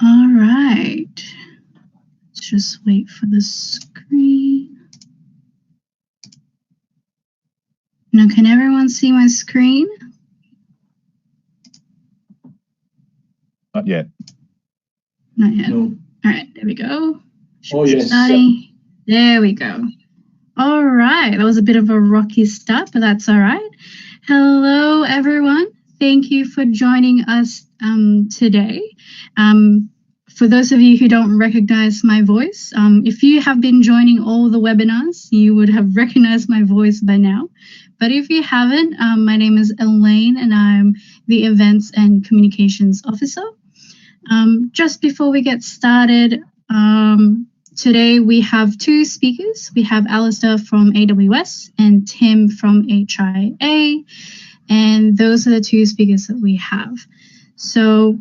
All right. Let's just wait for the screen. Now, can everyone see my screen? Not yet. Not yet. No. All right, there we go. Oh, yes. Starting. There we go. All right, that was a bit of a rocky start, but that's all right. Hello, everyone. Thank you for joining us today. For those of you who don't recognize my voice, if you have been joining all the webinars, you would have recognized my voice by now. But if you haven't, my name is Elaine and I'm the Events and Communications Officer. Just before we get started, today we have two speakers. We have Alistair from AWS and Tim from HIA. And those are the two speakers that we have. So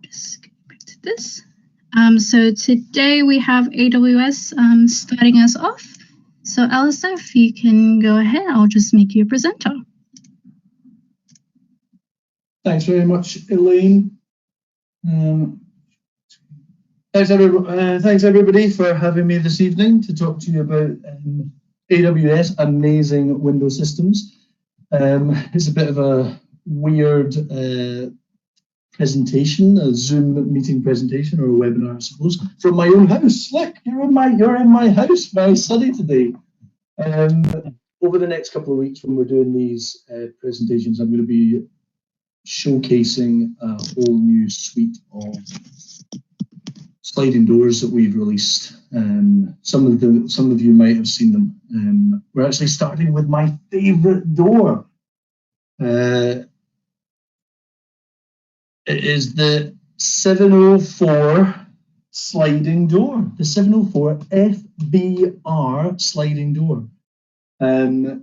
just get back to this. So today we have AWS starting us off. So Alistair, if you can go ahead, I'll just make you a presenter. Thanks very much, Elaine. Thanks everybody for having me this evening to talk to you about AWS Amazing Window Systems. It's a bit of a weird presentation, a Zoom meeting presentation or a webinar, I suppose, from my own house. Look, you're in my house, very sunny today. Over the next couple of weeks, when we're doing these presentations, I'm going to be showcasing a whole new suite of sliding doors that we've released. Some of you might have seen them. We're actually starting with my favorite door. It is the 704 sliding door, the 704 FBR sliding door. Now,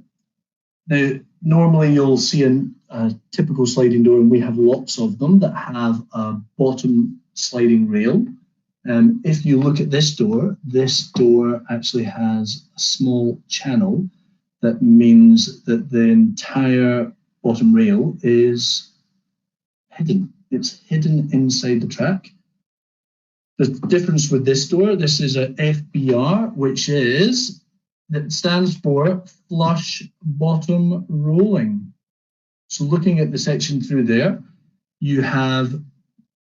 normally you'll see a typical sliding door, and we have lots of them that have a bottom sliding rail. If you look at this door actually has a small channel. That means that the entire bottom rail is hidden. It's hidden inside the track. The difference with this door, this is a FBR, that stands for flush bottom rolling. So looking at the section through there, you have a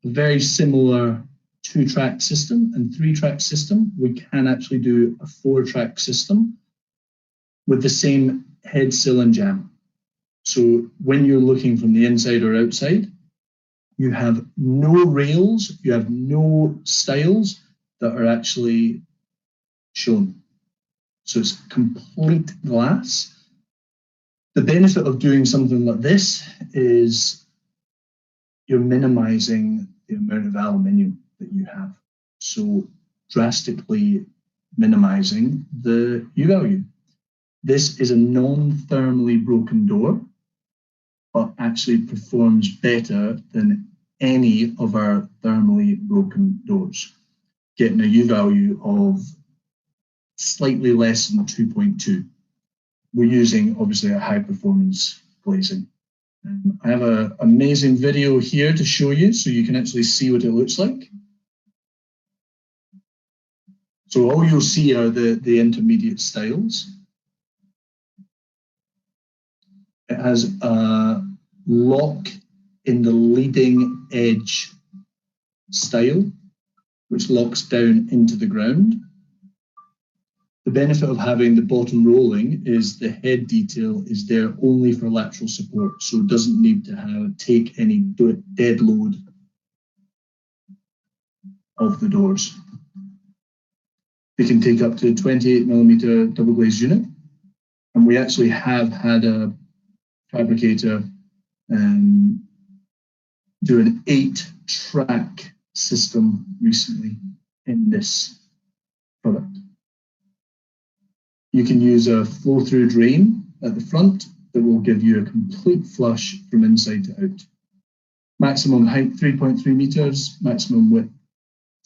very similar 2-track system and 3-track system. We can actually do a 4-track system with the same head, sill, and jamb. So when you're looking from the inside or outside, you have no rails, you have no stiles that are actually shown. So it's complete glass. The benefit of doing something like this is you're minimizing the amount of aluminium that you have. So drastically minimizing the U value. This is a non-thermally broken door, but actually performs better than any of our thermally broken doors, getting a U value of slightly less than 2.2. We're using obviously a high performance glazing. I have an amazing video here to show you so you can actually see what it looks like. So all you'll see are the intermediate stiles. It has a lock in the leading edge stile, which locks down into the ground. The benefit of having the bottom rolling is the head detail is there only for lateral support, so it doesn't need to take any dead load of the doors. They can take up to 28mm double glazed unit, and we actually have had a fabricator do an 8-track system recently in this product. You can use a flow-through drain at the front that will give you a complete flush from inside to out. Maximum height 3.3 meters, maximum width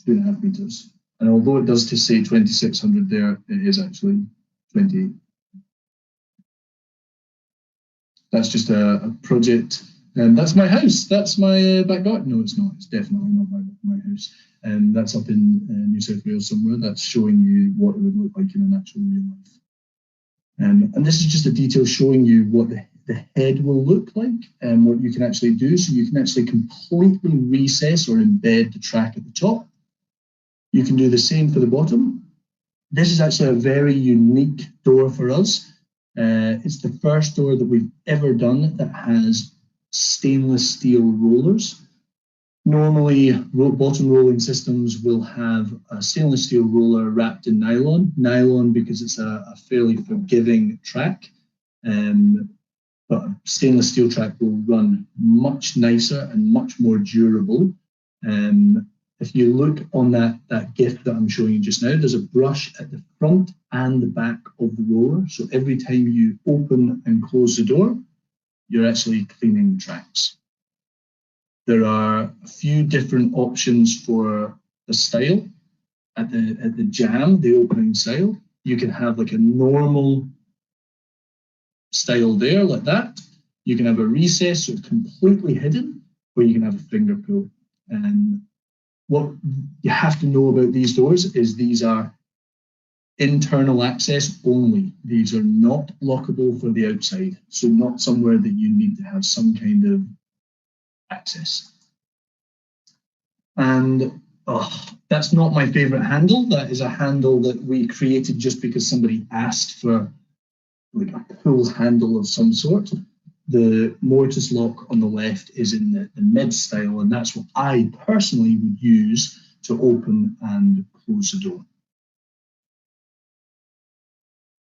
2.5 meters. And although it does to say 2600 there, it is actually 28. That's just a project And that's my house. That's my back garden. No, it's not. It's definitely not my house. And that's up in New South Wales somewhere. That's showing you what it would look like in an actual real life. And this is just a detail showing you what the head will look like and what you can actually do. So you can actually completely recess or embed the track at the top. You can do the same for the bottom. This is actually a very unique door for us. It's the first door that we've ever done that has stainless steel rollers. Normally, bottom rolling systems will have a stainless steel roller wrapped in nylon. Nylon because it's a fairly forgiving track, but a stainless steel track will run much nicer and much more durable. If you look on that GIF that I'm showing you just now, there's a brush at the front and the back of the roller. So every time you open and close the door, you're actually cleaning the tracks. There are a few different options for the style. At the jamb, the opening style, you can have like a normal style there, like that. You can have a recess, so it's completely hidden, or you can have a finger pull. And what you have to know about these doors is these are internal access only. These are not lockable for the outside, so not somewhere that you need to have some kind of access. And that's not my favorite handle. That is a handle that we created just because somebody asked for like a pull handle of some sort. The mortise lock on the left is in the mid style, and that's what I personally would use to open and close the door.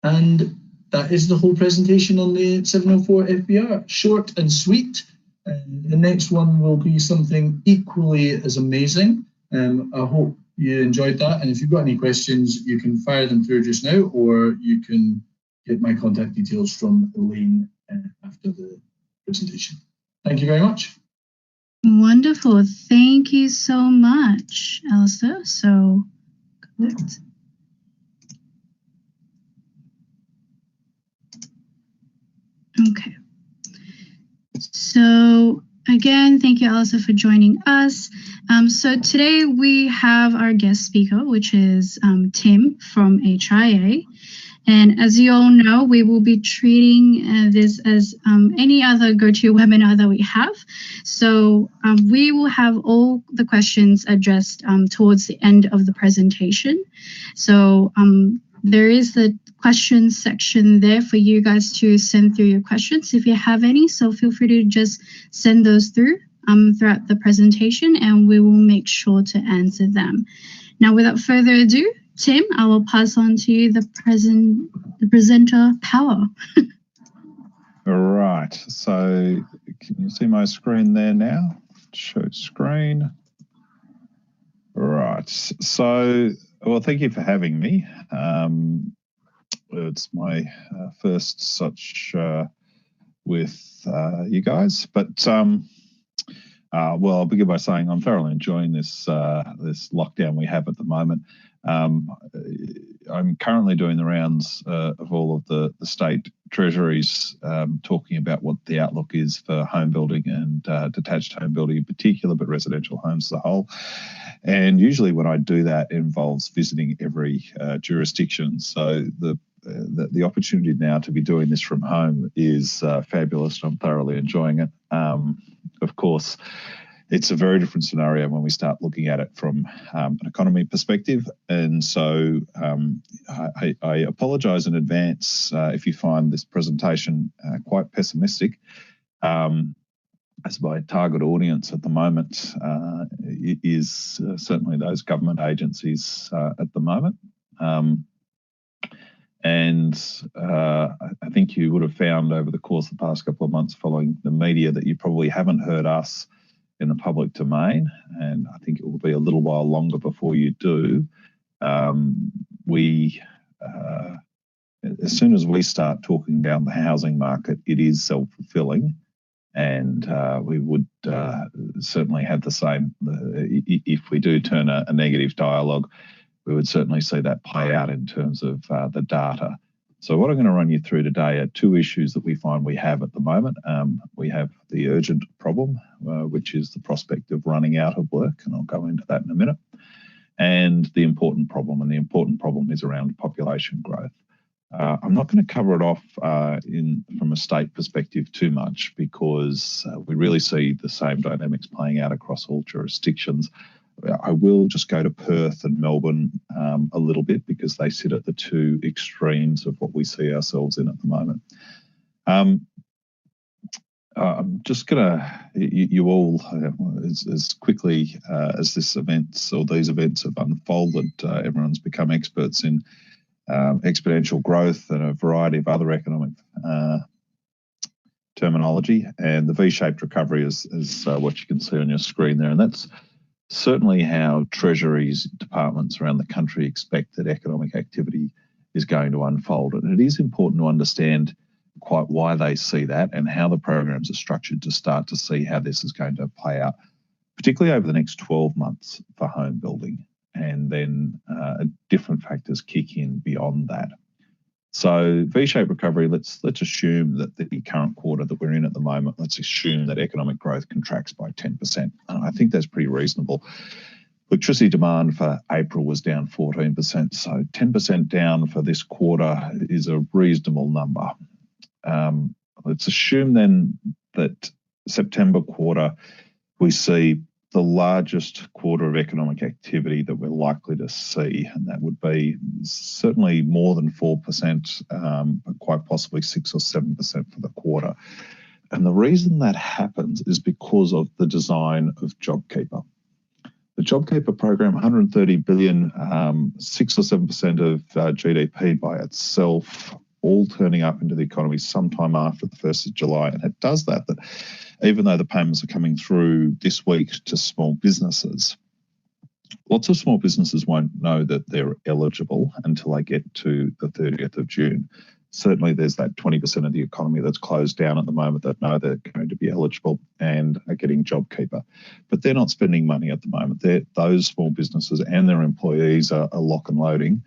And that is the whole presentation on the 704 FBR. Short and sweet. The next one will be something equally as amazing. I hope you enjoyed that. And if you've got any questions, you can fire them through just now, or you can get my contact details from Elaine after the presentation. Thank you very much. Wonderful. Thank you so much, Alistair. So, correct. Okay. So again, thank you, Alistair, for joining us. So today we have our guest speaker, which is Tim from HIA. And as you all know, we will be treating this as any other GoToWebinar that we have. So we will have all the questions addressed towards the end of the presentation. So there is the questions section there for you guys to send through your questions if you have any. So feel free to just send those through throughout the presentation, and we will make sure to answer them. Now, without further ado, Tim, I will pass on to you the presenter power. All right. So can you see my screen there now? Show screen. All right. So, well, thank you for having me. It's my first such with you guys, but well, I'll begin by saying I'm thoroughly enjoying this this lockdown we have at the moment. I'm currently doing the rounds of all of the state treasuries, talking about what the outlook is for home building and detached home building in particular, but residential homes as a whole. And usually when I do that, it involves visiting every jurisdiction. So the opportunity now to be doing this from home is fabulous. I'm thoroughly enjoying it. Of course, it's a very different scenario when we start looking at it from an economy perspective. And so I apologise in advance if you find this presentation quite pessimistic, as my target audience at the moment is certainly those government agencies at the moment. And I think you would have found over the course of the past couple of months following the media that you probably haven't heard us in the public domain, and I think it will be a little while longer before you do. As soon as we start talking down the housing market, it is self-fulfilling, and we would certainly have the same. If we do turn a negative dialogue, we would certainly see that play out in terms of the data. So what I'm going to run you through today are two issues that we find we have at the moment. We have the urgent problem, which is the prospect of running out of work, and I'll go into that in a minute, and the important problem, and the important problem is around population growth. I'm not going to cover it off from a state perspective too much, because we really see the same dynamics playing out across all jurisdictions. I will just go to Perth and Melbourne a little bit, because they sit at the two extremes of what we see ourselves in at the moment. I'm just going to, you all, as quickly as these events have unfolded, everyone's become experts in exponential growth and a variety of other economic terminology. And the V-shaped recovery is what you can see on your screen there. And that's certainly how Treasury's departments around the country expect that economic activity is going to unfold. And it is important to understand quite why they see that and how the programs are structured to start to see how this is going to play out, particularly over the next 12 months for home building. And then different factors kick in beyond that. So V-shaped recovery, let's assume that the current quarter that we're in at the moment, let's assume that economic growth contracts by 10%. I think that's pretty reasonable. Electricity demand for April was down 14%, so 10% down for this quarter is a reasonable number. Let's assume then that September quarter, we see the largest quarter of economic activity that we're likely to see, and that would be certainly more than 4%, but quite possibly 6 or 7% for the quarter. And the reason that happens is because of the design of JobKeeper. The JobKeeper program, 130 billion, 6 or 7% of GDP by itself, all turning up into the economy sometime after the 1st of July. And it does that even though the payments are coming through this week to small businesses, lots of small businesses won't know that they're eligible until they get to the 30th of June. Certainly there's that 20% of the economy that's closed down at the moment that know they're going to be eligible and are getting JobKeeper. But they're not spending money at the moment. Those small businesses and their employees are lock and loading,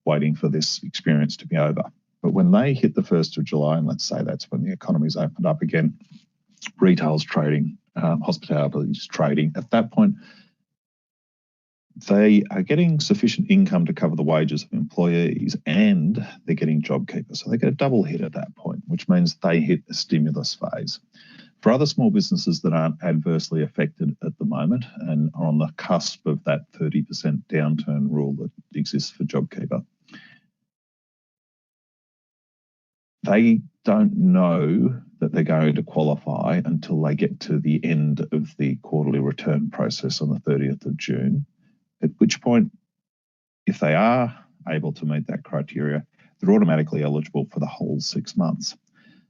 waiting for this experience to be over. But when they hit the 1st of July, and let's say that's when the economy's opened up again, retail's trading, hospitality's trading, at that point, they are getting sufficient income to cover the wages of employees and they're getting JobKeeper. So they get a double hit at that point, which means they hit the stimulus phase. For other small businesses that aren't adversely affected at the moment and are on the cusp of that 30% downturn rule that exists for JobKeeper, they don't know that they're going to qualify until they get to the end of the quarterly return process on the 30th of June, at which point, if they are able to meet that criteria, they're automatically eligible for the whole 6 months.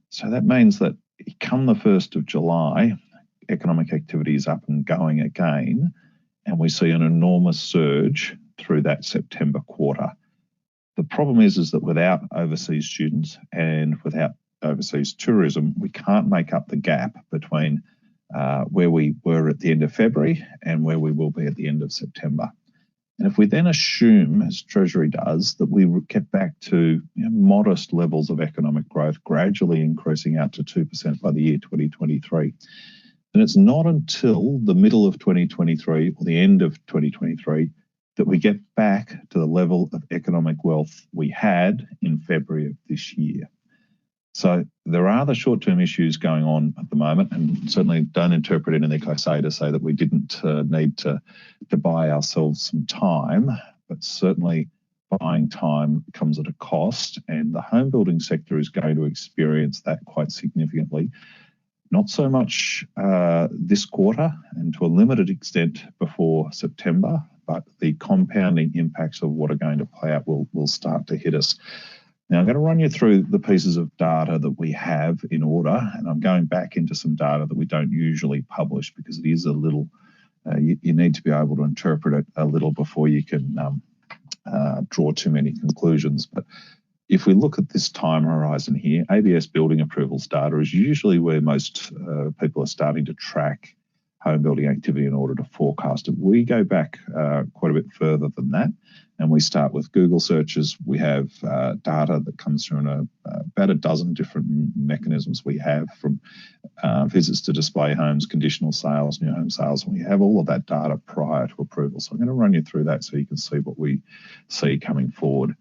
So that means that come the 1st of July, economic activity is up and going again, and we see an enormous surge through that September quarter. The problem is that without overseas students and without overseas tourism, we can't make up the gap between where we were at the end of February and where we will be at the end of September. And if we then assume, as Treasury does, that we get back to modest levels of economic growth, gradually increasing out to 2% by the year 2023, then it's not until the middle of 2023 or the end of 2023 that we get back to the level of economic wealth we had in February of this year. So there are the short-term issues going on at the moment, and certainly don't interpret anything I say to say that we didn't need to buy ourselves some time, but certainly buying time comes at a cost, and the home building sector is going to experience that quite significantly. Not so much this quarter and to a limited extent before September, but the compounding impacts of what are going to play out will start to hit us. Now, I'm going to run you through the pieces of data that we have in order, and I'm going back into some data that we don't usually publish because it is a little, you need to be able to interpret it a little before you can draw too many conclusions. But if we look at this time horizon here, ABS building approvals data is usually where most people are starting to track home building activity in order to forecast it. We go back quite a bit further than that, and we start with Google searches. We have data that comes through in about a dozen different mechanisms we have, from visits to display homes, conditional sales, new home sales, and we have all of that data prior to approval. So I'm going to run you through that so you can see what we see coming forward.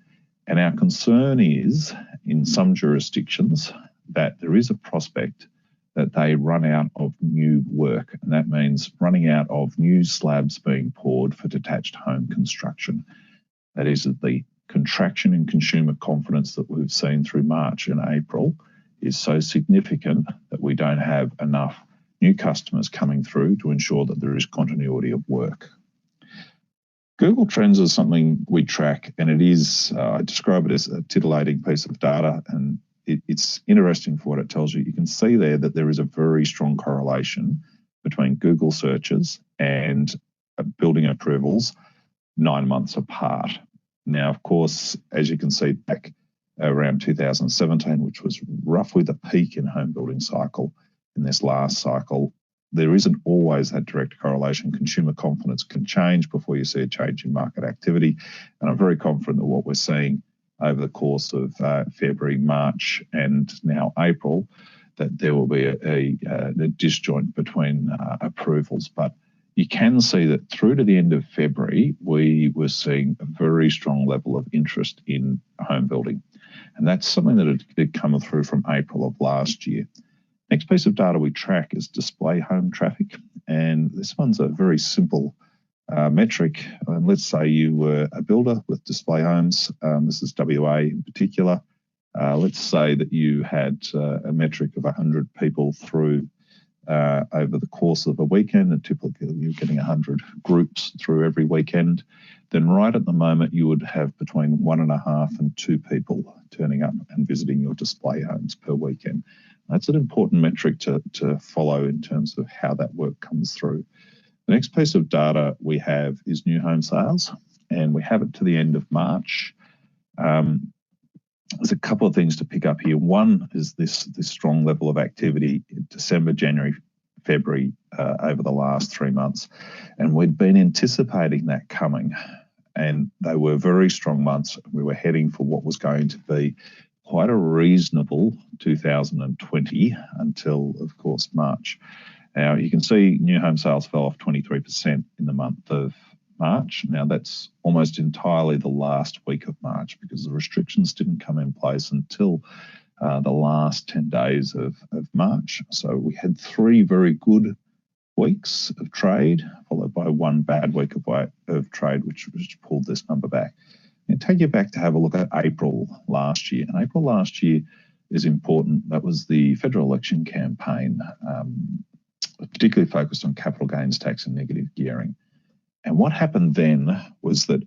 And our concern is, in some jurisdictions, that there is a prospect that they run out of new work, and that means running out of new slabs being poured for detached home construction. That is, that the contraction in consumer confidence that we've seen through March and April is so significant that we don't have enough new customers coming through to ensure that there is continuity of work. Google Trends is something we track, and it is, I describe it as a titillating piece of data, and it's interesting for what it tells you. You can see there that there is a very strong correlation between Google searches and building approvals 9 months apart. Now, of course, as you can see back around 2017, which was roughly the peak in home building cycle, in this last cycle, there isn't always that direct correlation. Consumer confidence can change before you see a change in market activity. And I'm very confident that what we're seeing over the course of February, March, and now April, that there will be a disjoint between approvals. But you can see that through to the end of February, we were seeing a very strong level of interest in home building. And that's something that had come through from April of last year. Next piece of data we track is display home traffic. And this one's a very simple metric. Let's say you were a builder with display homes. This is WA in particular. Let's say that you had a metric of 100 people through over the course of a weekend, and typically you're getting 100 groups through every weekend. Then right at the moment you would have between 1.5 and 2 people turning up and visiting your display homes per weekend. That's an important metric to follow in terms of how that work comes through. The next piece of data we have is new home sales, and we have it to the end of March. There's a couple of things to pick up here. One is this strong level of activity in December, January, February over the last 3 months, and we'd been anticipating that coming, and they were very strong months. We were heading for what was going to be quite a reasonable 2020 until, of course, March. Now, you can see new home sales fell off 23% in the month of March. Now, that's almost entirely the last week of March, because the restrictions didn't come in place until the last 10 days of March. So we had 3 very good weeks of trade, followed by 1 bad week of trade, which pulled this number back. And take you back to have a look at April last year. And April last year is important. That was the federal election campaign, particularly focused on capital gains tax and negative gearing. And what happened then was that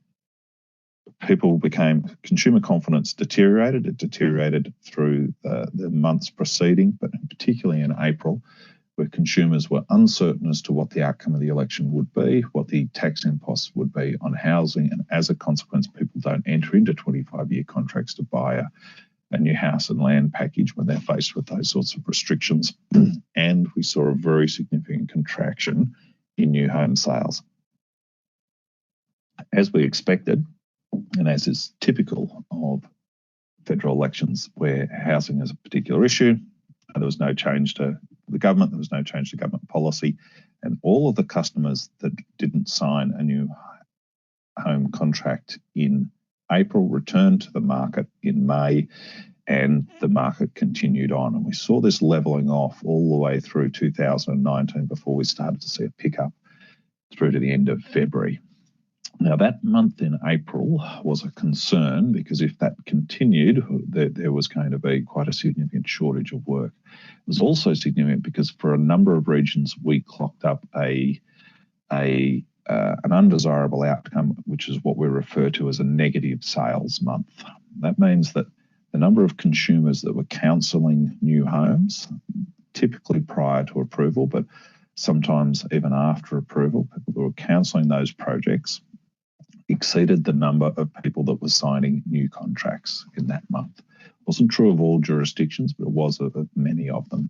consumer confidence deteriorated. It deteriorated through the months preceding, but particularly in April, where consumers were uncertain as to what the outcome of the election would be, what the tax imposts would be on housing, and as a consequence, people don't enter into 25-year contracts to buy a new house and land package when they're faced with those sorts of restrictions. And we saw a very significant contraction in new home sales. As we expected, and as is typical of federal elections where housing is a particular issue, there was no change to the government, there was no change to government policy, and all of the customers that didn't sign a new home contract in April returned to the market in May, and the market continued on. And we saw this levelling off all the way through 2019 before we started to see a pickup through to the end of February. Now, that month in April was a concern, because if that continued, there was going to be quite a significant shortage of work. It was also significant because for a number of regions, we clocked up an undesirable outcome, which is what we refer to as a negative sales month. That means that the number of consumers that were counselling new homes, typically prior to approval, but sometimes even after approval, people that were counselling those projects exceeded the number of people that were signing new contracts in that month. It wasn't true of all jurisdictions, but it was of many of them.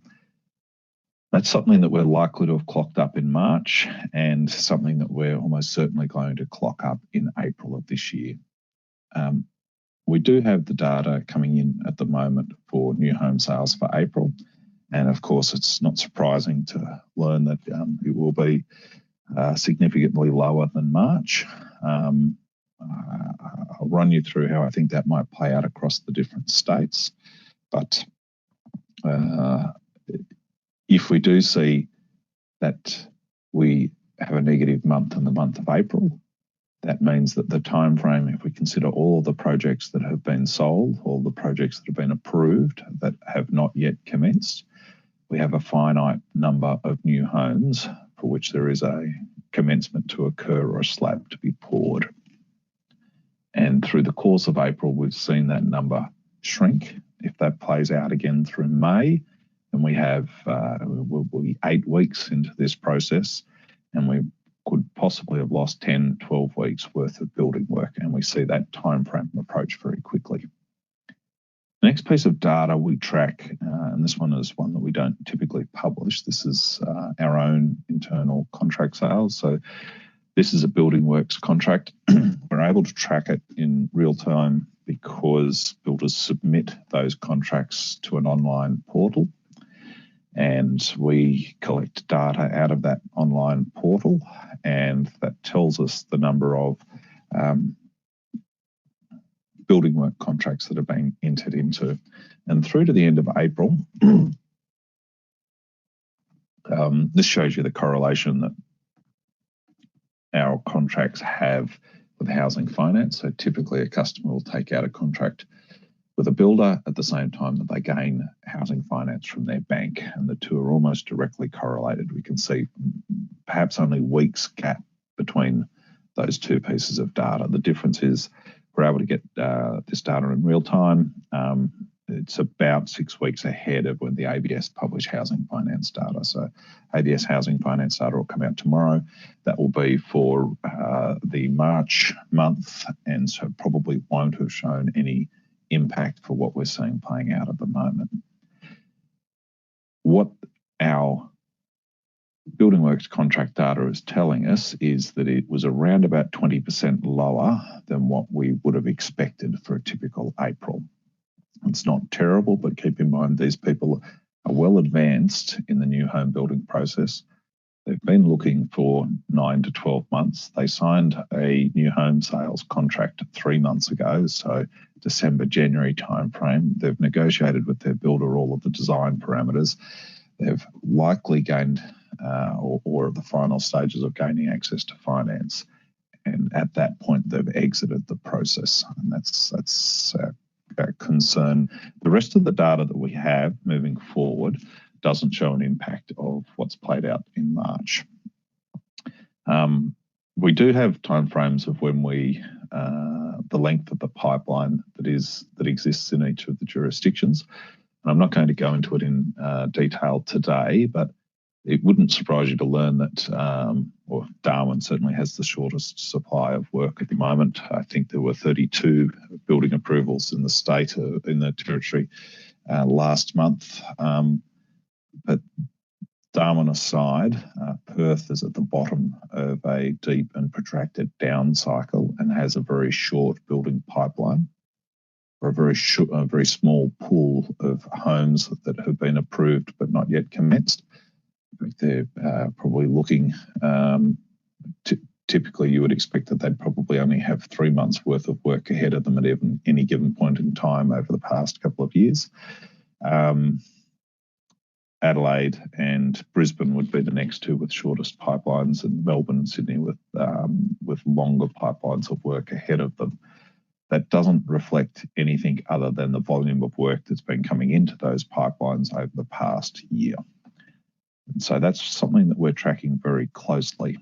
That's something that we're likely to have clocked up in March, and something that we're almost certainly going to clock up in April of this year. We do have the data coming in at the moment for new home sales for April, and of course it's not surprising to learn that it will be significantly lower than March. I'll run you through how I think that might play out across the different states, but if we do see that we have a negative month in the month of April, that means that the time frame, if we consider all of the projects that have been sold, all the projects that have been approved that have not yet commenced, we have a finite number of new homes for which there is a commencement to occur or a slab to be poured. And through the course of April, we've seen that number shrink. If that plays out again through May, then we have, we'll be 8 weeks into this process, and we could possibly have lost 10, 12 weeks worth of building work, and we see that time frame approach very quickly. The next piece of data we track, and this one is one that we don't typically publish, this is our own internal contract sales. So this is a building works contract. We're able to track it in real time because builders submit those contracts to an online portal, and we collect data out of that online portal, and that tells us the number of building work contracts that are being entered into. And through to the end of April, this shows you the correlation that our contracts have with housing finance. So typically a customer will take out a contract with a builder at the same time that they gain housing finance from their bank, and the two are almost directly correlated. We can see perhaps only weeks gap between those two pieces of data. The difference is we're able to get this data in real time. It's about 6 weeks ahead of when the ABS publish housing finance data. So ABS housing finance data will come out tomorrow. That will be for the March month, and so probably won't have shown any impact for what we're seeing playing out at the moment. What our building works contract data is telling us is that it was around about 20% lower than what we would have expected for a typical April. It's not terrible, but keep in mind these people are well advanced in the new home building process. They've been looking for 9 to 12 months. They signed a new home sales contract 3 months ago, so December, January timeframe. They've negotiated with their builder all of the design parameters. They've likely gained or at the final stages of gaining access to finance. And at that point, they've exited the process, and that's a concern. The rest of the data that we have moving forward doesn't show an impact of what's played out in March. We do have timeframes of when the length of the pipeline that exists in each of the jurisdictions. And I'm not going to go into it in detail today, but it wouldn't surprise you to learn that, or Darwin certainly has the shortest supply of work at the moment. I think there were 32 building approvals in the state, in the territory last month. But Darwin aside, Perth is at the bottom of a deep and protracted down cycle and has a very short building pipeline, or a very small pool of homes that have been approved but not yet commenced. They're probably looking, typically you would expect that they'd probably only have 3 months worth of work ahead of them at any given point in time over the past couple of years. Adelaide and Brisbane would be the next two with shortest pipelines, and Melbourne and Sydney with longer pipelines of work ahead of them. That doesn't reflect anything other than the volume of work that's been coming into those pipelines over the past year. And so that's something that we're tracking very closely.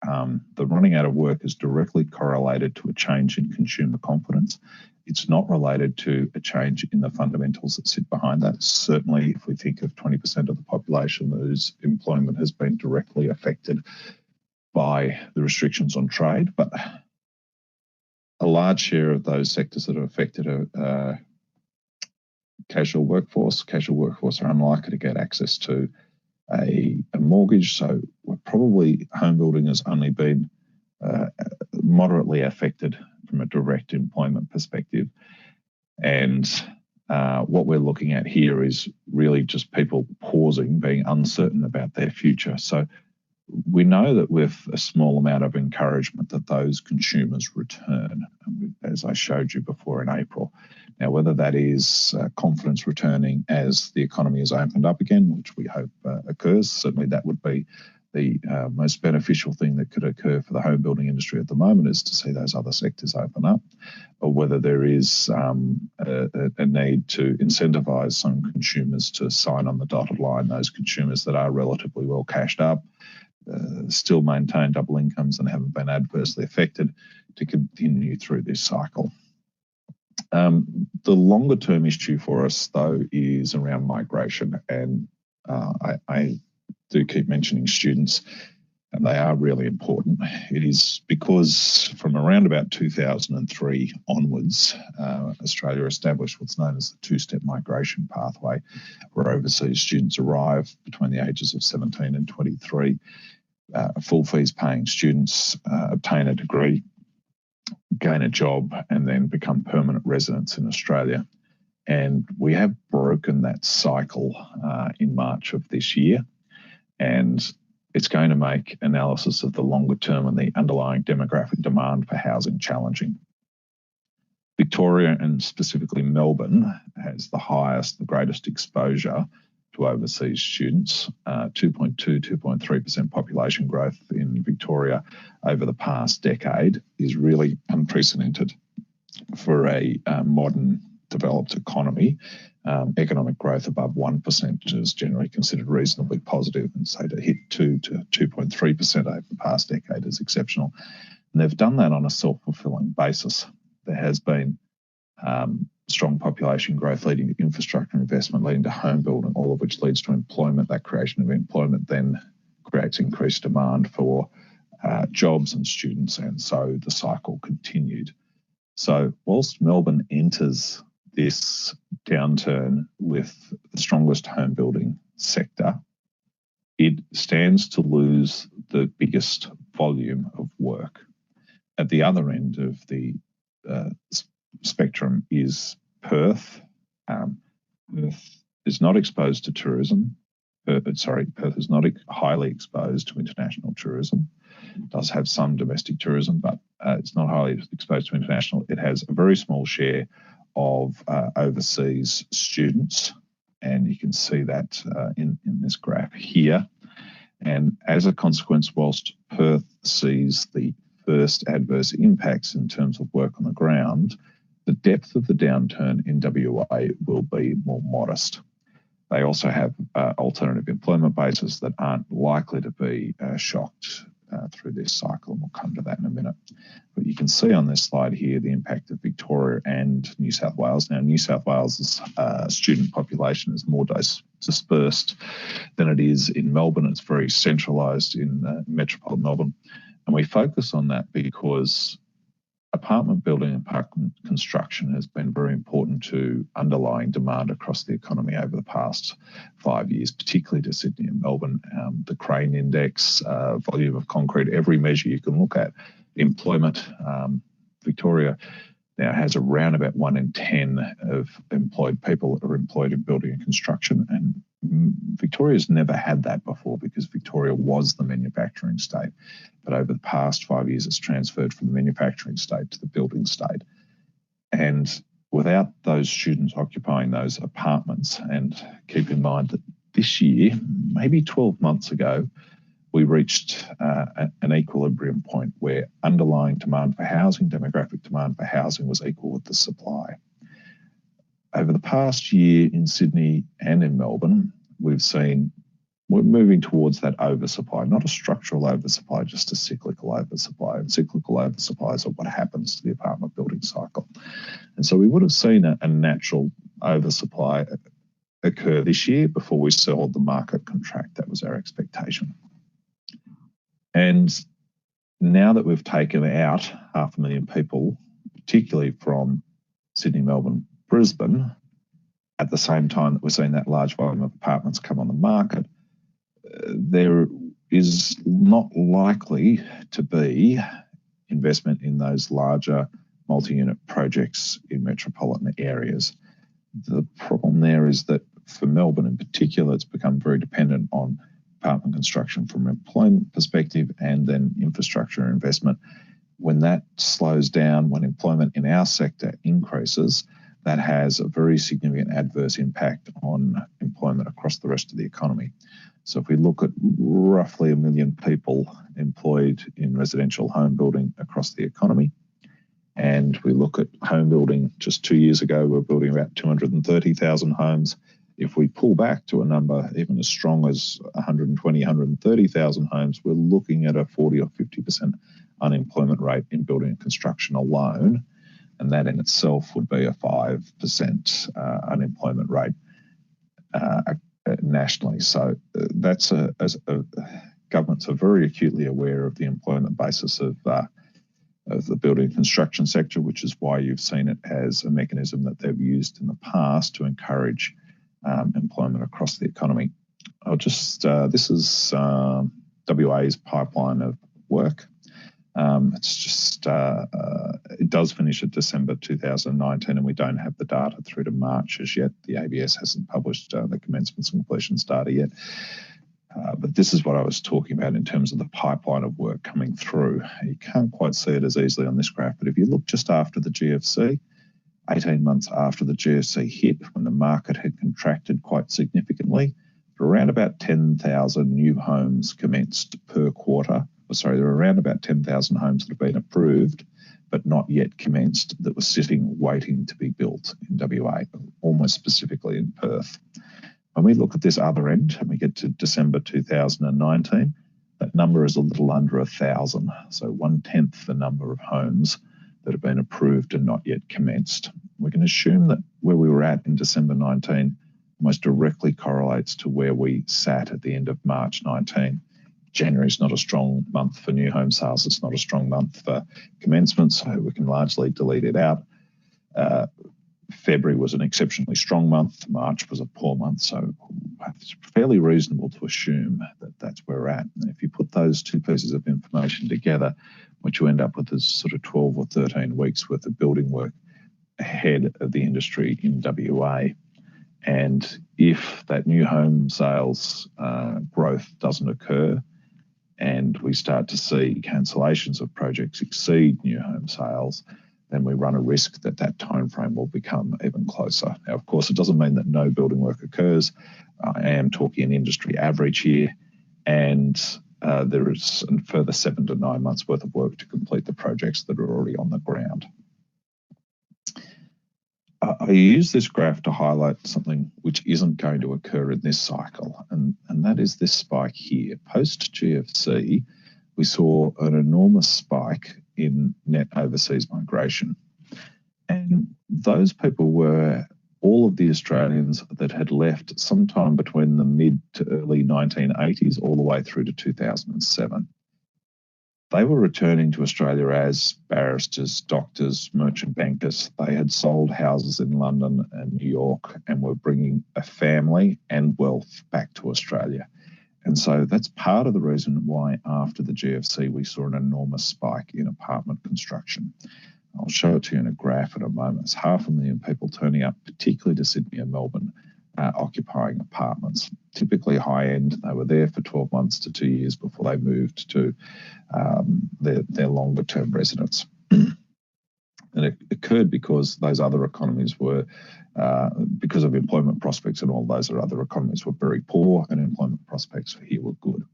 The running out of work is directly correlated to a change in consumer confidence. It's not related to a change in the fundamentals that sit behind that. Certainly, if we think of 20% of the population whose employment has been directly affected by the restrictions on trade, but a large share of those sectors that are affected are casual workforce. Casual workforce are unlikely to get access to a mortgage. So home building has only been moderately affected from a direct employment perspective. And what we're looking at here is really just people pausing, being uncertain about their future. So we know that with a small amount of encouragement that those consumers return, as I showed you before in April. Now, whether that is confidence returning as the economy has opened up again, which we hope occurs, certainly that would be the most beneficial thing that could occur for the home building industry at the moment, is to see those other sectors open up, or whether there is a need to incentivise some consumers to sign on the dotted line, those consumers that are relatively well cashed up, still maintain double incomes and haven't been adversely affected, to continue through this cycle. The longer term issue for us, though, is around migration. And I do keep mentioning students, and they are really important. It is because from around about 2003 onwards, Australia established what's known as the two-step migration pathway, where overseas students arrive between the ages of 17 and 23. Full fees paying students obtain a degree, gain a job, and then become permanent residents in Australia. And we have broken that cycle in March of this year. And it's going to make analysis of the longer term and the underlying demographic demand for housing challenging. Victoria, and specifically Melbourne, has the highest, the greatest exposure to overseas students. 2.3% population growth in Victoria over the past decade is really unprecedented for a modern developed economy. Economic growth above 1% is generally considered reasonably positive, and so to hit 2 to 2.3% over the past decade is exceptional. And they've done that on a self-fulfilling basis. There has been strong population growth leading to infrastructure investment, leading to home building, all of which leads to employment. That creation of employment then creates increased demand for jobs and students, and so the cycle continued. So whilst Melbourne enters this downturn with the strongest home building sector, it stands to lose the biggest volume of work. At the other end of the spectrum is Perth. Perth is not exposed to tourism. Perth is not highly exposed to international tourism. It does have some domestic tourism, but it's not highly exposed to international. It has a very small share of overseas students, and you can see that in this graph here. And as a consequence, whilst Perth sees the first adverse impacts in terms of work on the ground, the depth of the downturn in WA will be more modest. They also have alternative employment bases that aren't likely to be shocked through this cycle, and we'll come to that in a minute. But you can see on this slide here the impact of Victoria and New South Wales. Now, New South Wales' student population is more dispersed than it is in Melbourne. It's very centralised in metropolitan Melbourne. And we focus on that because apartment building and apartment construction has been very important to underlying demand across the economy over the past 5 years, particularly to Sydney and Melbourne. The Crane Index, volume of concrete, every measure you can look at, employment. Victoria now has around about 1 in 10 of employed people that are employed in building and construction, and Victoria's never had that before because Victoria was the manufacturing state. But over the past 5 years, it's transferred from the manufacturing state to the building state. And without those students occupying those apartments, and keep in mind that this year, maybe 12 months ago, we reached an equilibrium point where underlying demand for housing, demographic demand for housing, was equal with the supply. Over the past year in Sydney and in Melbourne, we're moving towards that oversupply, not a structural oversupply, just a cyclical oversupply. And cyclical oversupplies are what happens to the apartment building cycle. And so we would have seen a natural oversupply occur this year before we saw the market contract. That was our expectation. And now that we've taken out 500,000 people, particularly from Sydney, Melbourne, Brisbane, at the same time that we're seeing that large volume of apartments come on the market, there is not likely to be investment in those larger multi-unit projects in metropolitan areas. The problem there is that for Melbourne in particular, it's become very dependent on apartment construction from an employment perspective and then infrastructure investment. When that slows down, when employment in our sector increases, that has a very significant adverse impact on employment across the rest of the economy. So if we look at roughly 1 million people employed in residential home building across the economy, and we look at home building just 2 years ago, we were building about 230,000 homes. If we pull back to a number even as strong as 120, 130,000 homes, we're looking at a 40 or 50% unemployment rate in building and construction alone. And that in itself would be a 5% unemployment rate nationally. So that's governments are very acutely aware of the employment basis of the building and construction sector, which is why you've seen it as a mechanism that they've used in the past to encourage employment across the economy. This is WA's pipeline of work. It's just, it does finish at December 2019, and we don't have the data through to March as yet. The ABS hasn't published the commencements and completions data yet. But this is what I was talking about in terms of the pipeline of work coming through. You can't quite see it as easily on this graph, but if you look just after the GFC, 18 months after the GFC hit, when the market had contracted quite significantly, around about 10,000 new homes commenced per quarter. There were around about 10,000 homes that have been approved but not yet commenced that were sitting waiting to be built in WA, almost specifically in Perth. When we look at this other end and we get to December 2019, that number is a little under 1,000, so 1/10 the number of homes that have been approved and not yet commenced. We can assume that where we were at in December 19 almost directly correlates to where we sat at the end of March 19. January is not a strong month for new home sales. It's not a strong month for commencements, so we can largely delete it out. February was an exceptionally strong month. March was a poor month, so it's fairly reasonable to assume that that's where we're at. And if you put those two pieces of information together, what you end up with is sort of 12 or 13 weeks worth of building work ahead of the industry in WA. And if that new home sales growth doesn't occur and we start to see cancellations of projects exceed new home sales, then we run a risk that that time frame will become even closer. Now, of course, it doesn't mean that no building work occurs. I am talking an industry average here, and there is a further 7 to 9 months worth of work to complete the projects that are already on the ground. I use this graph to highlight something which isn't going to occur in this cycle, and that is this spike here. Post-GFC, we saw an enormous spike in net overseas migration. And those people were all of the Australians that had left sometime between the mid to early 1980s all the way through to 2007. They were returning to Australia as barristers, doctors, merchant bankers. They had sold houses in London and New York and were bringing a family and wealth back to Australia. And so that's part of the reason why after the GFC we saw an enormous spike in apartment construction. I'll show it to you in a graph in a moment. It's 500,000 people turning up, particularly to Sydney and Melbourne, occupying apartments, typically high end. They were there for 12 months to 2 years before they moved to their longer term residence. And it occurred because those other economies were, because of employment prospects and all those other economies were very poor, and employment prospects here were good.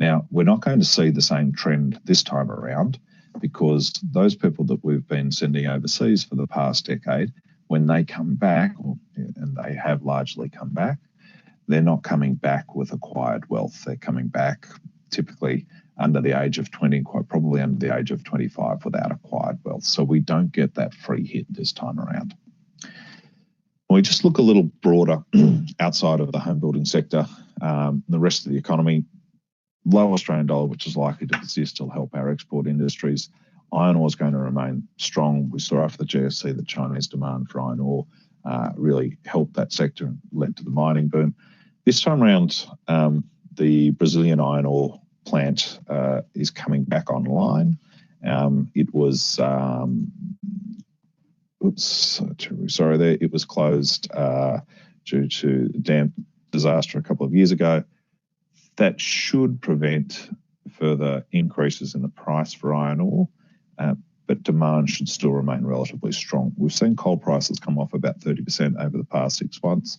Now, we're not going to see the same trend this time around, because those people that we've been sending overseas for the past decade, when they come back, and they have largely come back, they're not coming back with acquired wealth. They're coming back typically under the age of 20, quite probably under the age of 25 without acquired wealth. So we don't get that free hit this time around. When we just look a little broader outside of the home building sector, the rest of the economy, low Australian dollar, which is likely to persist, will help our export industries. Iron ore is going to remain strong. We saw after the GFC that Chinese demand for iron ore really helped that sector and led to the mining boom. This time around, the Brazilian iron ore plant is coming back online. It was it was closed due to a dam disaster a couple of years ago. That should prevent further increases in the price for iron ore, but demand should still remain relatively strong. We've seen coal prices come off about 30% over the past 6 months,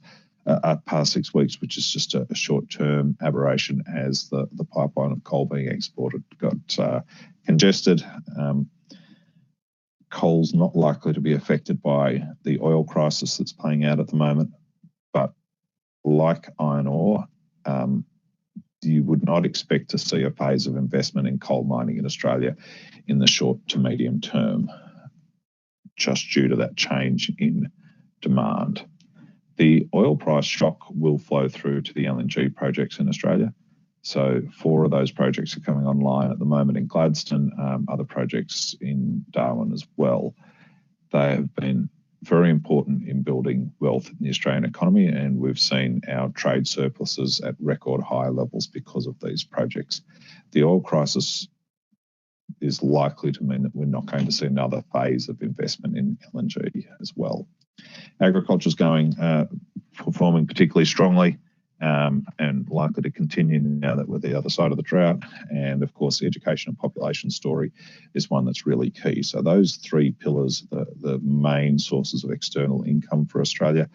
past 6 weeks, which is just a short-term aberration as the pipeline of coal being exported got congested. Coal's not likely to be affected by the oil crisis that's playing out at the moment, but like iron ore, you would not expect to see a phase of investment in coal mining in Australia in the short to medium term, just due to that change in demand. The oil price shock will flow through to the LNG projects in Australia. So 4 of those projects are coming online at the moment in Gladstone, other projects in Darwin as well. They have been very important in building wealth in the Australian economy, and we've seen our trade surpluses at record high levels because of these projects. The oil crisis is likely to mean that we're not going to see another phase of investment in LNG as well. Agriculture's performing particularly strongly, and likely to continue now that we're the other side of the drought. And of course, the education and population story is one that's really key. So those 3 pillars, the main sources of external income for Australia,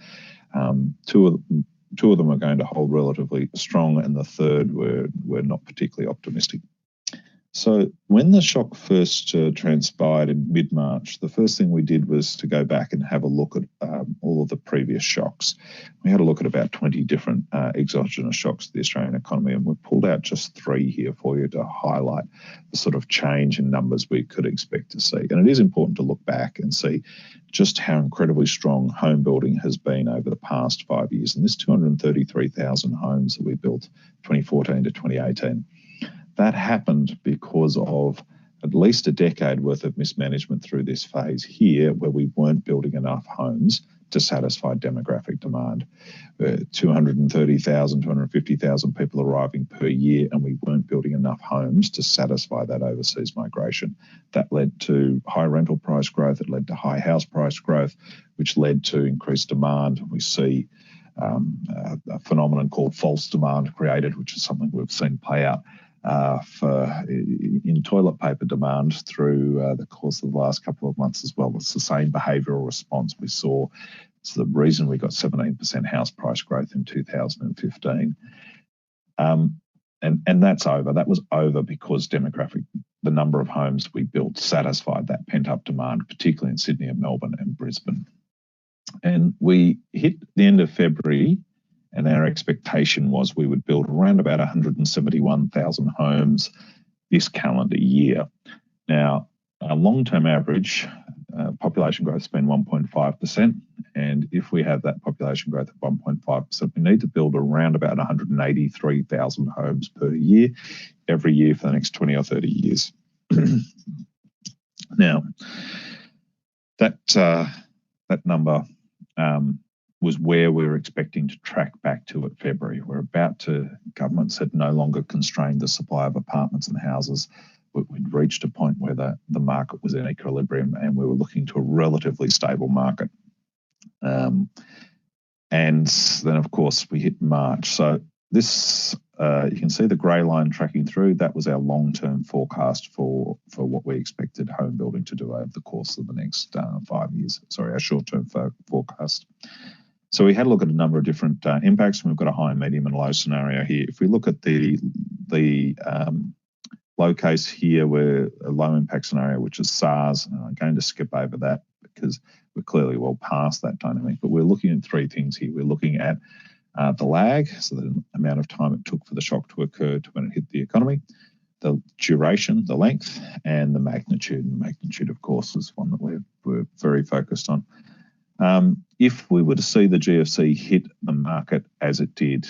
two of them are going to hold relatively strong, and the third we're not particularly optimistic. So when the shock first transpired in mid-March, the first thing we did was to go back and have a look at all of the previous shocks. We had a look at about 20 different exogenous shocks to the Australian economy, and we pulled out just 3 here for you to highlight the sort of change in numbers we could expect to see. And it is important to look back and see just how incredibly strong home building has been over the past 5 years. And this 233,000 homes that we built 2014 to 2018, that happened because of at least a decade worth of mismanagement through this phase here, where we weren't building enough homes to satisfy demographic demand. 230,000, 250,000 people arriving per year, and we weren't building enough homes to satisfy that overseas migration. That led to high rental price growth. It led to high house price growth, which led to increased demand. We see a phenomenon called false demand created, which is something we've seen play out in toilet paper demand through the course of the last couple of months as well. It's the same behavioural response we saw. It's the reason we got 17% house price growth in 2015. And that's over. That was over because the number of homes we built satisfied that pent-up demand, particularly in Sydney and Melbourne and Brisbane. And we hit the end of February, and our expectation was we would build around about 171,000 homes this calendar year. Now, our long-term average population growth has been 1.5%, and if we have that population growth of 1.5%, we need to build around about 183,000 homes per year, every year for the next 20 or 30 years. Now, that number was where we were expecting to track back to at February. Governments had no longer constrained the supply of apartments and houses. We'd reached a point where the market was in equilibrium, and we were looking to a relatively stable market. And then, of course, we hit March. So this, you can see the grey line tracking through. That was our long-term forecast for what we expected home building to do over the course of the next 5 years. Sorry, our short-term forecast. So we had a look at a number of different impacts, and we've got a high, medium, and low scenario here. If we look at the low case here, we're a low impact scenario, which is SARS. And I'm going to skip over that because we're clearly well past that dynamic. But we're looking at 3 things here. We're looking at the lag, so the amount of time it took for the shock to occur to when it hit the economy, the duration, the length, and the magnitude. And the magnitude, of course, is one that we're very focused on. If we were to see the GFC hit the market as it did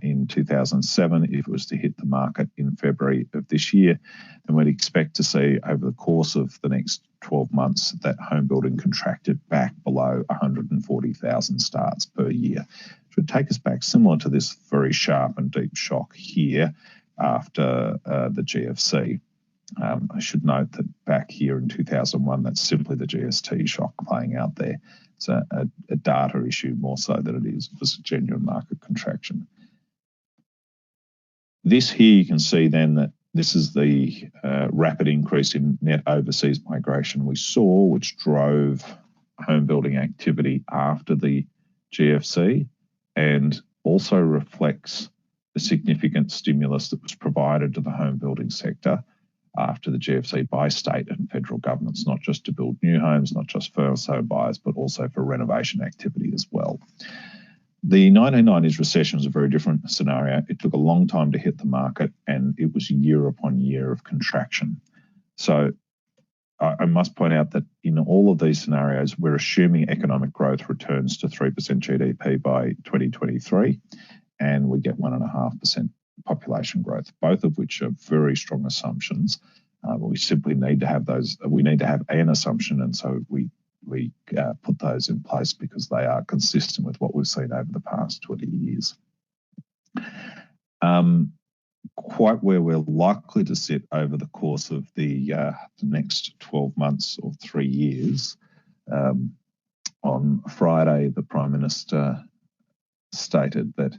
in 2007, if it was to hit the market in February of this year, then we'd expect to see over the course of the next 12 months that home building contracted back below 140,000 starts per year, which should take us back similar to this very sharp and deep shock here after the GFC. I should note that back here in 2001, that's simply the GST shock playing out there. It's a data issue more so than it is a genuine market contraction. This here, you can see then that this is the rapid increase in net overseas migration we saw, which drove home building activity after the GFC, and also reflects the significant stimulus that was provided to the home building sector after the GFC by state and federal governments, not just to build new homes, not just for home buyers, but also for renovation activity as well. The 1990s recession was a very different scenario. It took a long time to hit the market, and it was year upon year of contraction. So I must point out that in all of these scenarios, we're assuming economic growth returns to 3% GDP by 2023, and we get 1.5% population growth, both of which are very strong assumptions. We simply need to have those. We need to have an assumption, and so we put those in place because they are consistent with what we've seen over the past 20 years. Quite where we're likely to sit over the course of the next 12 months or 3 years. On Friday, the Prime Minister stated that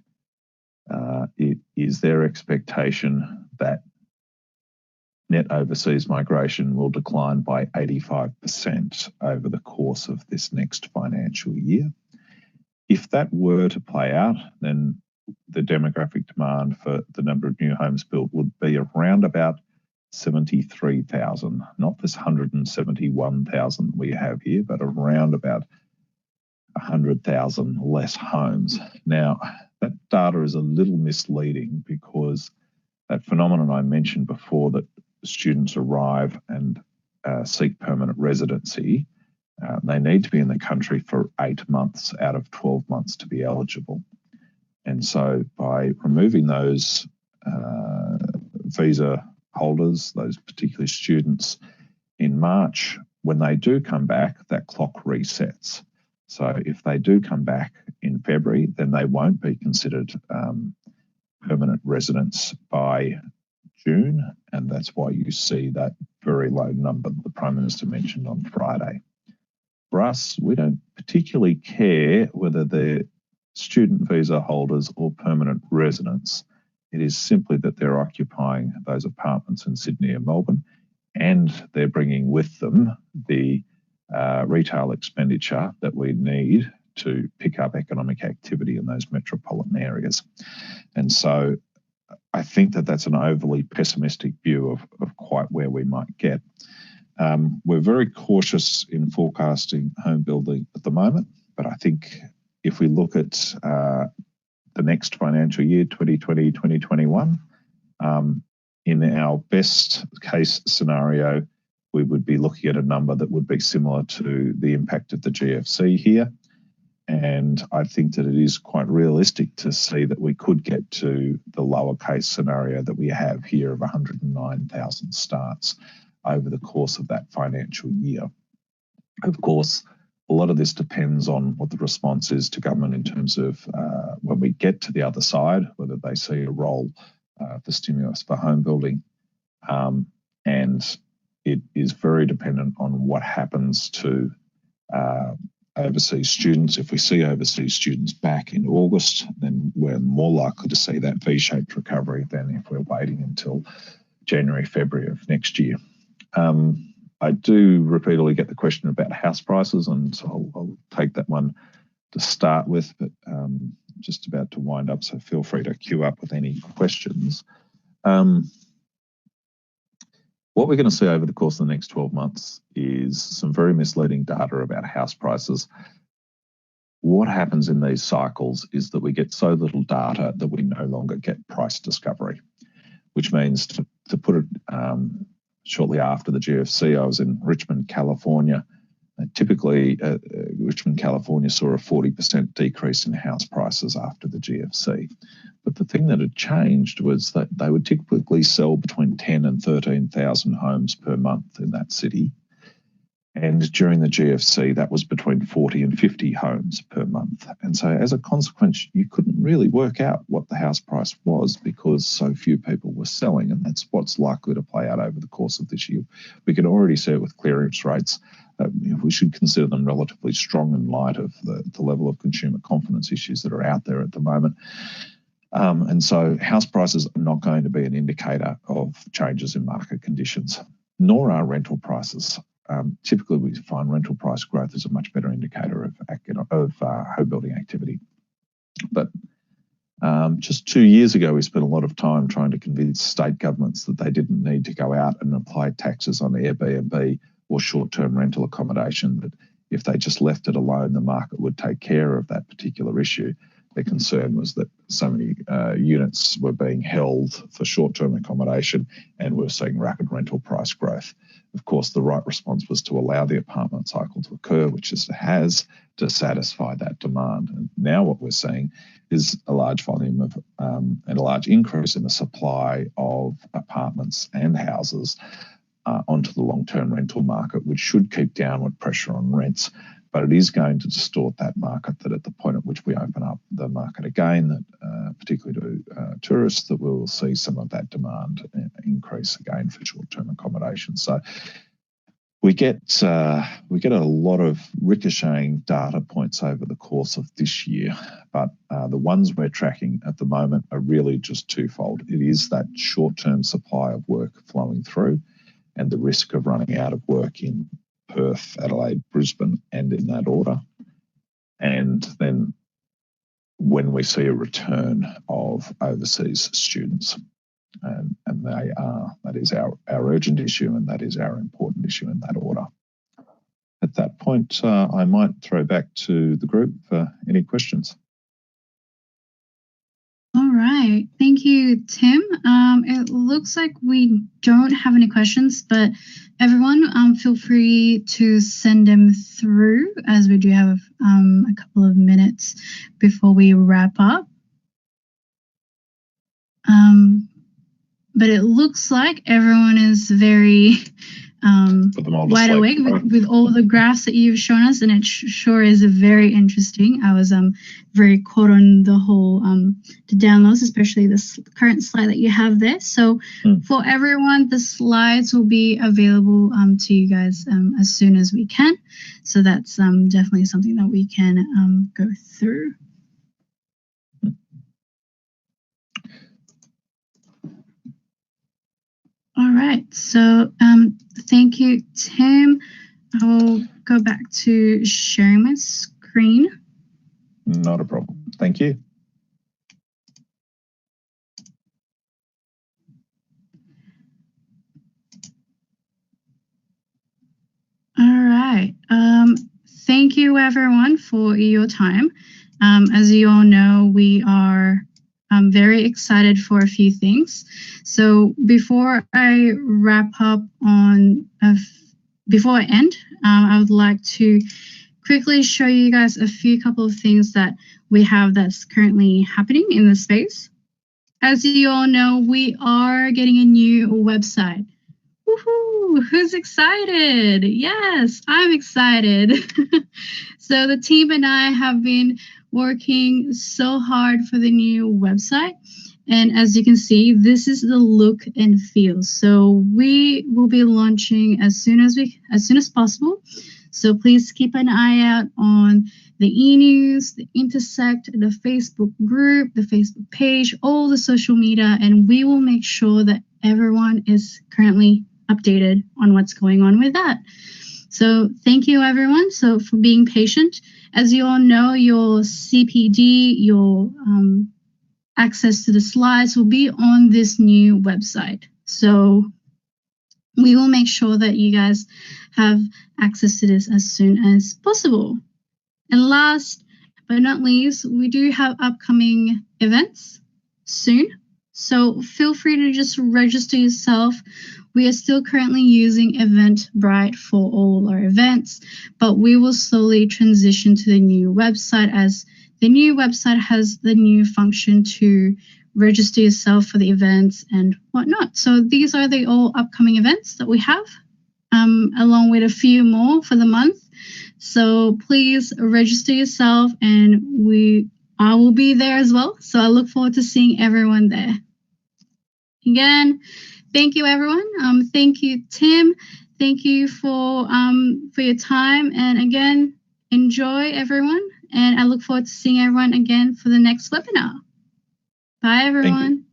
it is their expectation that net overseas migration will decline by 85% over the course of this next financial year. If that were to play out, then the demographic demand for the number of new homes built would be around about 73,000, not this 171,000 we have here, but around about 100,000 less homes. Now, that data is a little misleading because that phenomenon I mentioned before, that students arrive and seek permanent residency, they need to be in the country for 8 months out of 12 months to be eligible. And so by removing those visa holders, those particular students, in March, when they do come back, that clock resets. So if they do come back in February, then they won't be considered permanent residents by June, and that's why you see that very low number that the Prime Minister mentioned on Friday. For us, we don't particularly care whether they're student visa holders or permanent residents. It is simply that they're occupying those apartments in Sydney and Melbourne, and they're bringing with them the retail expenditure that we need to pick up economic activity in those metropolitan areas. And so I think that that's an overly pessimistic view of quite where we might get. We're very cautious in forecasting home building at the moment, but I think if we look at the next financial year, 2020, 2021, in our best case scenario, we would be looking at a number that would be similar to the impact of the GFC here. And I think that it is quite realistic to see that we could get to the lower case scenario that we have here of 109,000 starts over the course of that financial year. Of course, a lot of this depends on what the response is to government in terms of when we get to the other side, whether they see a role for stimulus for home building. And it is very dependent on what happens to overseas students. If we see overseas students back in August, then we're more likely to see that V-shaped recovery than if we're waiting until January, February of next year. I do repeatedly get the question about house prices, and so I'll take that one to start with, but just about to wind up, so feel free to queue up with any questions. What we're going to see over the course of the next 12 months is some very misleading data about house prices. What happens in these cycles is that we get so little data that we no longer get price discovery, which means, to put it shortly after the GFC, I was in Richmond, California. Typically, Richmond, California saw a 40% decrease in house prices after the GFC. But the thing that had changed was that they would typically sell between 10 and 13,000 homes per month in that city. And during the GFC, that was between 40 and 50 homes per month. And so as a consequence, you couldn't really work out what the house price was because so few people were selling. And that's what's likely to play out over the course of this year. We can already see it with clearance rates. We should consider them relatively strong in light of the level of consumer confidence issues that are out there at the moment. And so house prices are not going to be an indicator of changes in market conditions, nor are rental prices. Typically, we find rental price growth as a much better indicator of home building activity. But just 2 years ago, we spent a lot of time trying to convince state governments that they didn't need to go out and apply taxes on Airbnb or short-term rental accommodation, that if they just left it alone, the market would take care of that particular issue. Their concern was that so many units were being held for short-term accommodation and we're seeing rapid rental price growth. Of course, the right response was to allow the apartment cycle to occur, which it has, to satisfy that demand. And now what we're seeing is a large volume of and a large increase in the supply of apartments and houses onto the long-term rental market, which should keep downward pressure on rents. But it is going to distort that market, that at the point at which we open up the market again, that particularly to tourists, that we will see some of that demand increase again for short-term accommodation. So we get a lot of ricocheting data points over the course of this year, but the ones we're tracking at the moment are really just twofold. It is that short-term supply of work flowing through and the risk of running out of work in Perth, Adelaide, Brisbane, and in that order. And then when we see a return of overseas students, and that is our urgent issue, and that is our important issue in that order. At that point, I might throw back to the group for any questions. All right. Thank you, Tim. It looks like we don't have any questions, but everyone feel free to send them through, as we do have a couple of minutes before we wrap up. But it looks like everyone is very wide awake with all the graphs that you've shown us, and it sure is very interesting. I was very caught on the whole the downloads, especially this current slide that you have there. So for everyone, the slides will be available to you guys as soon as we can. So that's definitely something that we can go through. All right, so thank you, Tim. I will go back to sharing my screen. Not a problem. Thank you. All right. Thank you, everyone, for your time. As you all know, we are very excited for a few things. So before I wrap up before I end, I would like to quickly show you guys a couple of things that we have that's currently happening in the space. As you all know, we are getting a new website. Woohoo! Who's excited? Yes, I'm excited. So the team and I have been working so hard for the new website. And as you can see, this is the look and feel. So we will be launching as soon as possible. So please keep an eye out on the e-news, the Intersect, the Facebook group, the Facebook page, all the social media, and we will make sure that everyone is currently updated on what's going on with that. So thank you, everyone, for being patient. As you all know, your CPD, your access to the slides will be on this new website. So we will make sure that you guys have access to this as soon as possible. And last but not least, we do have upcoming events soon. So feel free to just register yourself. We are still currently using Eventbrite for all our events, but we will slowly transition to the new website, as the new website has the new function to register yourself for the events and whatnot. So these are the all upcoming events that we have. along with a few more for the month. So please register yourself, and I will be there as well. So I look forward to seeing everyone there. Again, thank you, everyone. Thank you, Tim. Thank you for your time. And again, enjoy, everyone. And I look forward to seeing everyone again for the next webinar. Bye, everyone.